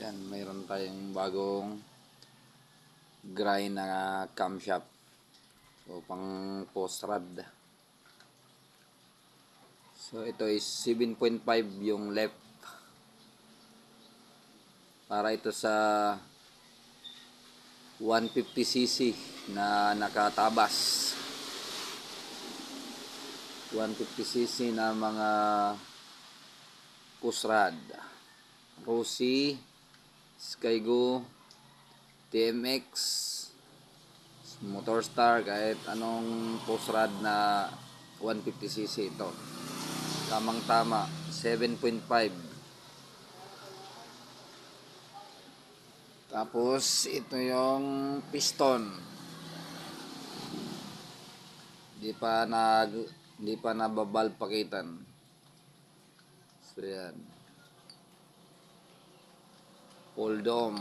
Yan, mayroon tayong bagong grind na camshaft. So, pang post rod. So, ito is 7.5 yung left. Para ito sa 150cc na nakatabas. 150cc na mga push rod. Rossi, Skygo, TMX, Motorstar, kahit anong push rod na 150cc ito. Tamang tama, 7.5. Tapos ito yung piston. Hindi pa nababalpakitan. So yan. Pull dome.